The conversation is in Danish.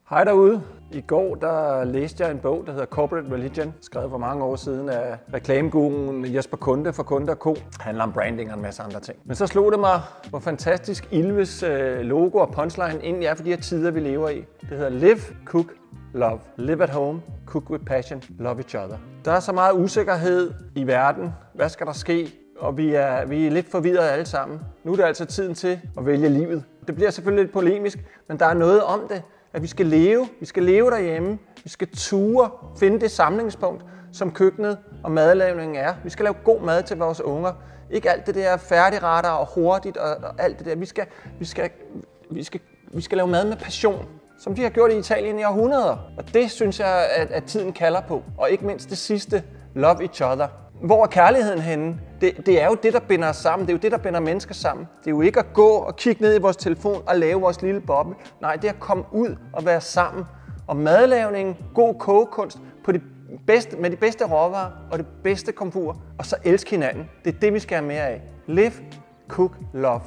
Hej derude. I går der læste jeg en bog, der hedder Corporate Religion, skrevet for mange år siden af reklameguruen Jesper Kunde fra Kunde & Co. Det handler om branding og en masse andre ting. Men så slog det mig, hvor fantastisk Ilves logo og punchline egentlig er for de her tider, vi lever i. Det hedder Live, Cook, Love. Live at home, cook with passion, love each other. Der er så meget usikkerhed i verden. Hvad skal der ske? Og vi er lidt forvirrede alle sammen. Nu er det altså tiden til at vælge livet. Det bliver selvfølgelig lidt polemisk, men der er noget om det. At vi skal leve derhjemme, vi skal ture, finde det samlingspunkt, som køkkenet og madlavningen er. Vi skal lave god mad til vores unger. Ikke alt det der færdigretter og hurtigt og alt det der. Vi skal lave mad med passion, som de har gjort i Italien i århundreder. Og det synes jeg, at tiden kalder på. Og ikke mindst det sidste, love each other. Hvor er kærligheden henne? Det er jo det, der binder os sammen. Det er jo det, der binder mennesker sammen. Det er jo ikke at gå og kigge ned i vores telefon og lave vores lille boble. Nej, det er at komme ud og være sammen. Og madlavning, god kogekunst på med de bedste råvarer og det bedste komfur. Og så elske hinanden. Det er det, vi skal have mere af. Live, cook, love.